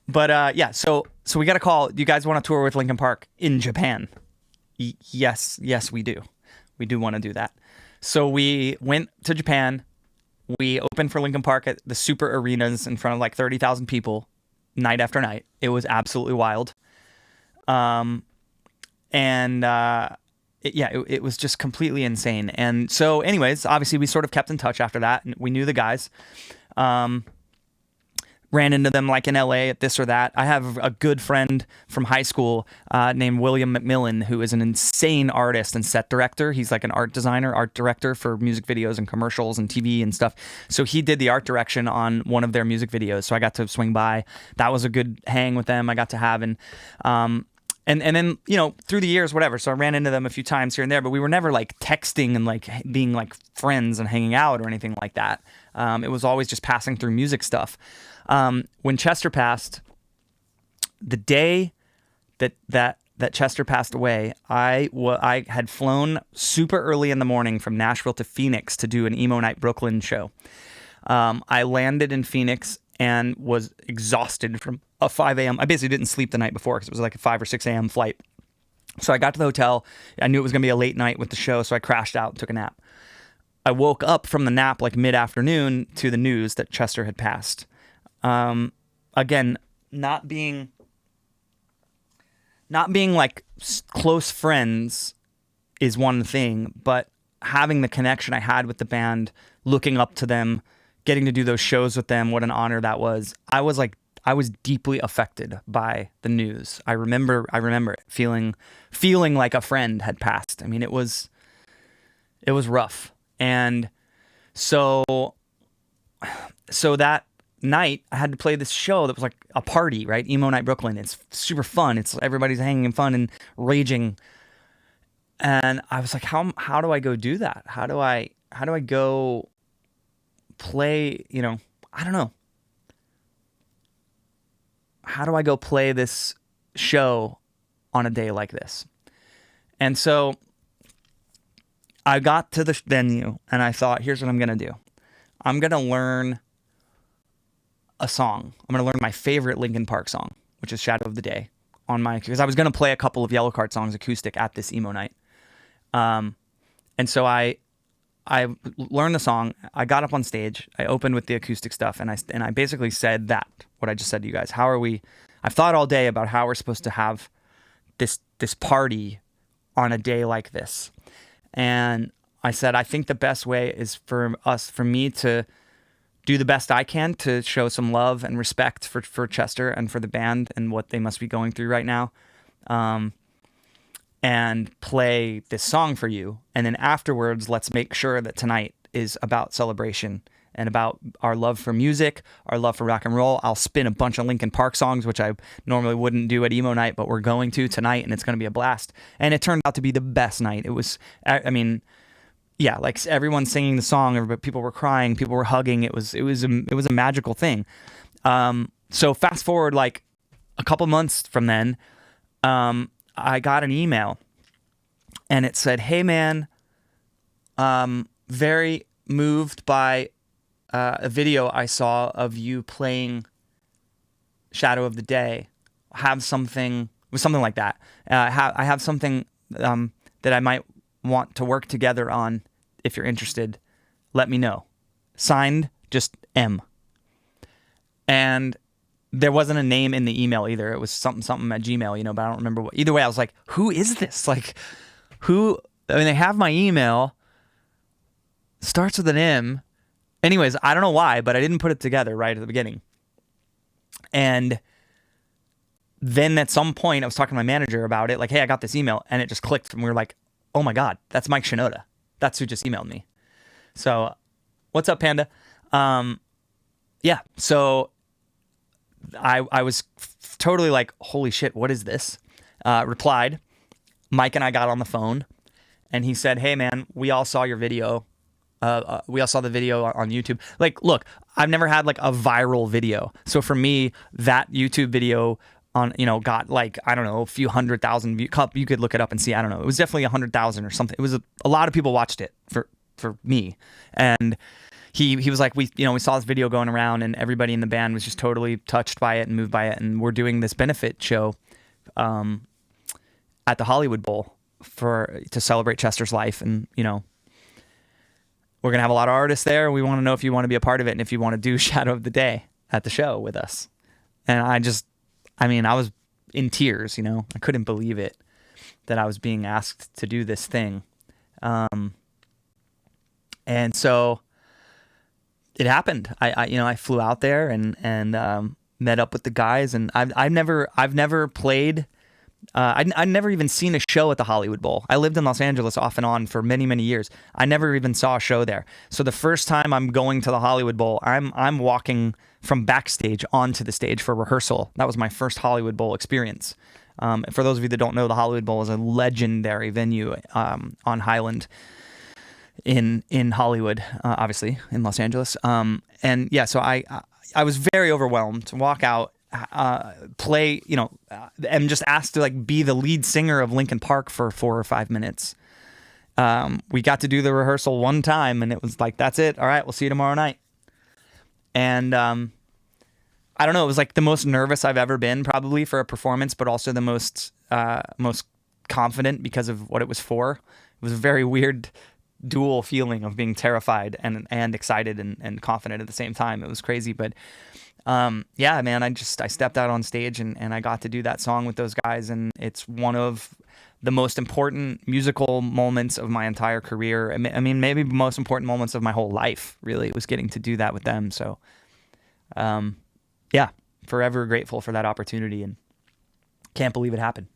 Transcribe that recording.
But yeah, so we got a call. You guys want to tour with Linkin Park in Japan? Yes, we do. We do want to do that. So we went to Japan. We opened for Linkin Park at the super arenas in front of like 30,000 people, night after night. It was absolutely wild. It was just completely insane. And so, anyways, obviously we sort of kept in touch after that, and we knew the guys. Ran into them like in LA at this or that. I have a good friend from high school named William McMillan, who is an insane artist and set director. He's like an art designer, art director for music videos and commercials and TV and stuff. So he did the art direction on one of their music videos. So I got to swing by. That was a good hang with them I got to have. And then, you know, through the years, whatever. So I ran into them a few times here and there, but we were never like texting and like being like friends and hanging out or anything like that. It was always just passing through music stuff. When Chester passed, the day that Chester passed away, I had flown super early in the morning from Nashville to Phoenix to do an Emo Night Brooklyn show. I landed in Phoenix and was exhausted from a 5 a.m. I basically didn't sleep the night before because it was like a 5 or 6 a.m. flight. So I got to the hotel. I knew it was going to be a late night with the show, so I crashed out and took a nap. I woke up from the nap like mid-afternoon to the news that Chester had passed. Again, not being like close friends is one thing, but having the connection I had with the band, looking up to them, getting to do those shows with them, what an honor that was. I was deeply affected by the news. I remember it, feeling like a friend had passed. I mean, it was rough. And so that night I had to play this show that was like a party, right? Emo Night Brooklyn. It's super fun. It's everybody's hanging in fun and raging. And I was like, how do I go do that? How do I go play, you know, I don't know. How do I go play this show on a day like this? And so I got to the venue and I thought, here's what I'm going to do. I'm going to learn a song. I'm going to learn my favorite Linkin Park song, which is Shadow of the Day, because I was going to play a couple of Yellowcard songs acoustic at this emo night. And so I learned the song. I got up on stage. I opened with the acoustic stuff, and I basically said what I just said to you guys. I've thought all day about how we're supposed to have this party on a day like this. And I said, I think the best way is for me to do the best I can to show some love and respect for Chester and for the band and what they must be going through right now. And play this song for you. And then afterwards, let's make sure that tonight is about celebration and about our love for music, our love for rock and roll. I'll spin a bunch of Linkin Park songs, which I normally wouldn't do at emo night, but we're going to tonight, and it's going to be a blast. And it turned out to be the best night. It was, I mean, yeah, like everyone singing the song, people were crying, people were hugging. It was a magical thing. So fast forward like a couple months from then, I got an email and it said, "Hey man, very moved by a video I saw of you playing Shadow of the Day. Have something," it was something like that. I have something that I might want to work together on. If you're interested, let me know. Signed, just M. And there wasn't a name in the email either. It was something at Gmail, you know, but I don't remember what. Either way, I was like, who is this? Like, who? I mean, they have my email. Starts with an M. Anyways, I don't know why, but I didn't put it together right at the beginning. And then at some point, I was talking to my manager about it. Like, hey, I got this email. And it just clicked. And we were like, oh my God, that's Mike Shinoda. That's who just emailed me. So, what's up, Panda? Yeah, so I was totally like, holy shit, what is this? Replied. Mike and I got on the phone, and he said, hey, man, we all saw your video. We all saw the video on YouTube. Like, look, I've never had like a viral video. So for me, that YouTube video got like, I don't know, a few 100,000 views. You could look it up and see. I don't know. It was definitely 100,000 or something. It was a lot of people watched it for me. And he was like, we saw this video going around, and everybody in the band was just totally touched by it and moved by it, and we're doing this benefit show at the Hollywood Bowl to celebrate Chester's life, and we're gonna have a lot of artists there. We want to know if you want to be a part of it, and if you want to do Shadow of the Day at the show with us. And I was in tears. I couldn't believe it that I was being asked to do this thing. And so it happened. I flew out there and met up with the guys, and I've never played. I'd never even seen a show at the Hollywood Bowl. I lived in Los Angeles off and on for many, many years. I never even saw a show there. So the first time I'm going to the Hollywood Bowl, I'm walking from backstage onto the stage for rehearsal. That was my first Hollywood Bowl experience. For those of you that don't know, the Hollywood Bowl is a legendary venue on Highland in Hollywood, obviously in Los Angeles. And yeah, so I was very overwhelmed to walk out, play, and just asked to be the lead singer of Linkin Park for 4 or 5 minutes. We got to do the rehearsal one time, and it was like, that's it. All right, we'll see you tomorrow night. And I don't know, it was the most nervous I've ever been probably for a performance, but also the most confident because of what it was for. It was a very weird dual feeling of being terrified and excited and confident at the same time. It was crazy, but yeah, man, I stepped out on stage and I got to do that song with those guys, and it's one of the most important musical moments of my entire career. I mean, maybe the most important moments of my whole life, really, was getting to do that with them. So, yeah, forever grateful for that opportunity, and can't believe it happened.